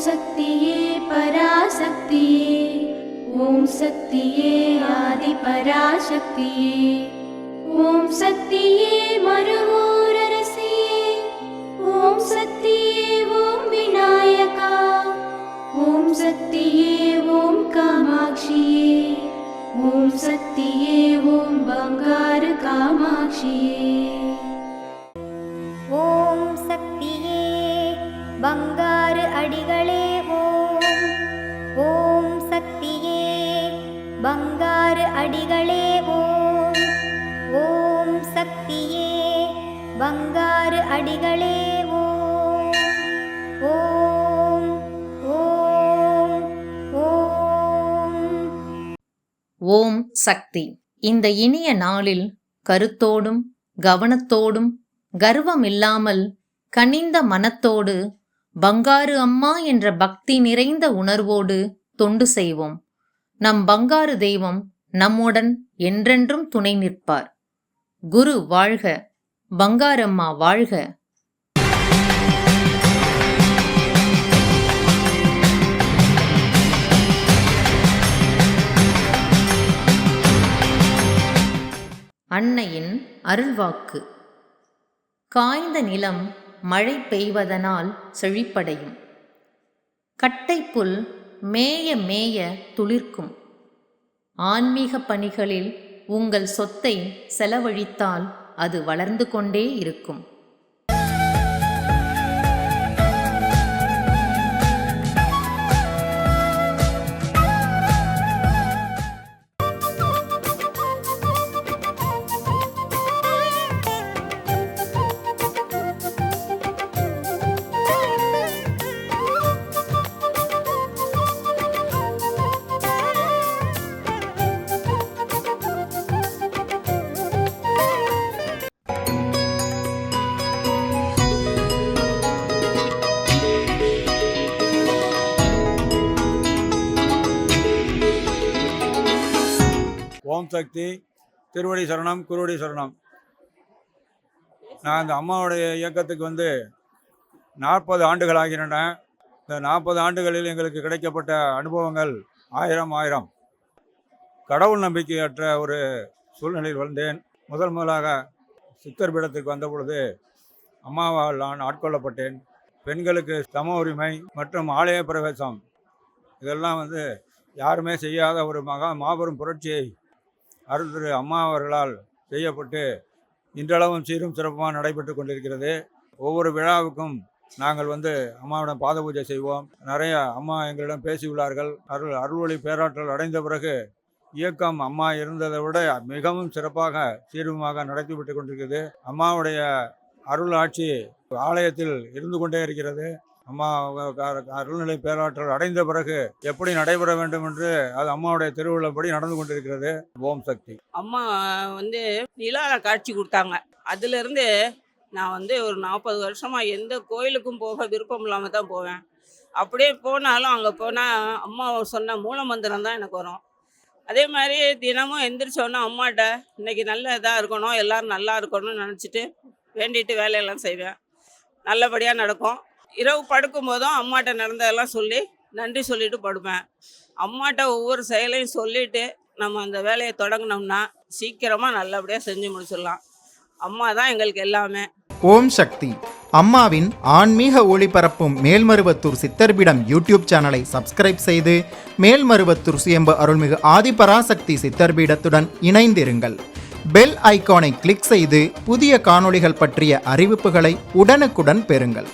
சக்தியே பராசக்தியே, ஓம் சக்தியே ஆதி பராசக்தியே, ஓம் சக்தியே மறுவூரரசியே, ஓம் சக்தியே ஓம் விநாயகா, ஓம் சக்தியே ஓம் காமாட்சியே, ஓம் சக்தியே ஓம் பங்காரு காமாட்சியே. ஓம் சக்தியே பங்காரு அடிகளே ஓம். ஓம் சக்தியே பங்காரு அடிகளே ஓம். ஓம் சக்தியே பங்காரு அடிகளே ஓம். ஓம் ஓம் ஓம். ஓம் சக்தி. இந்த இனிய நாளில் கருத்தோடும் கவனத்தோடும் கர்வமில்லாமல் கனிந்த மனத்தோடு பங்காரு அம்மா என்ற பக்தி நிறைந்த உணர்வோடு தொண்டு செய்வோம். நம் பங்காரு தெய்வம் நம்முடன் என்றென்றும் துணை நிற்பார். குரு வாழ்க, பங்காரம்மா வாழ்க. அன்னையின் அருள்வாக்கு. காய்ந்த நிலம் மழை பெய்வதனால் செழிப்படையும். கட்டைப்புல் மேய மேய துளிர்க்கும். ஆன்மீக பணிகளில் உங்கள் சொத்தை செலவழித்தால் அது வளர்ந்து கொண்டே இருக்கும். ஓம் சக்தி. திருவடி சரணம், குருவடி சரணம். நான் இந்த அம்மாவுடைய இயக்கத்துக்கு 40 ஆண்டுகள் ஆகின்றன. இந்த 40 ஆண்டுகளில் எங்களுக்கு கிடைக்கப்பட்ட அனுபவங்கள் ஆயிரம். கடவுள் நம்பிக்கையற்ற ஒரு சூழ்நிலையில் வந்தேன். முதலாக சித்தர் பீடத்துக்கு வந்த பொழுது அம்மாவால் நான் ஆட்கொள்ளப்பட்டேன். பெண்களுக்கு சம உரிமை மற்றும் ஆலய பிரவேசம் இதெல்லாம் யாருமே செய்யாத ஒரு மாபெரும் புரட்சியை அருள் திரு அம்மா அவர்களால் செய்யப்பட்டு இன்றளவும் சீரும் சிறப்புமாக நடைபெற்று கொண்டிருக்கிறது. ஒவ்வொரு விழாவுக்கும் நாங்கள் அம்மாவிடம் பாத பூஜை செய்வோம். நிறைய அம்மா எங்களிடம் பேசியுள்ளார்கள். அருள்வழி பேராற்றல் அடைந்த பிறகு இயக்கம் அம்மா இருந்ததை விட மிகவும் சிறப்பாக சீருமாக நடத்திவிட்டு கொண்டிருக்கிறது. அம்மாவுடைய அருள் ஆட்சி ஆலயத்தில் இருந்து கொண்டே இருக்கிறது. அம்மா அருள்நிலை பேராற்றல் அடைந்த பிறகு எப்படி நடைபெற வேண்டும் என்று அது அம்மாவுடைய திருவிழாப்படி நடந்து கொண்டிருக்கிறது. ஓம் சக்தி. அம்மா நிலால காட்சி கொடுத்தாங்க. அதுலேருந்து நான் ஒரு 40 வருஷமாக எந்த கோயிலுக்கும் போக விருப்பம் இல்லாமல் தான் போவேன். அப்படியே போனாலும் அங்கே போனால் அம்மா சொன்ன மூலமந்திரம் தான் எனக்கு வரும். அதே மாதிரி தினமும் எந்திரிச்சோன்னா அம்மாட்ட இன்னைக்கு நல்ல இதாக இருக்கணும், எல்லோரும் நல்லா இருக்கணும்னு நினச்சிட்டு வேண்டிட்டு வேலையெல்லாம் செய்வேன். நல்லபடியாக நடக்கும். இரவு படுக்கும் போதும் அம்மாட்ட நடந்ததெல்லாம் சொல்லி நன்றி சொல்லிட்டு படுப்பேன். அம்மாட்ட ஒவ்வொரு செயலையும் சொல்லிட்டு நம்ம அந்த வேலையை தொடங்கினோம்னா சீக்கிரமாக நல்லபடியாக செஞ்சு முடிச்சிடலாம். அம்மா தான் எங்களுக்கு எல்லாமே. ஓம் சக்தி. அம்மாவின் ஆன்மீக ஒளிபரப்பும் மேல்மருவத்தூர் சித்தர்பீடம் யூடியூப் சேனலை சப்ஸ்கிரைப் செய்து மேல்மருவத்தூர் சுயம்பு அருள்மிகு ஆதிபராசக்தி சித்தர்பீடத்துடன் இணைந்திருங்கள். பெல் ஐகானை கிளிக் செய்து புதிய காணொளிகள் பற்றிய அறிவிப்புகளை உடனுக்குடன் பெறுங்கள்.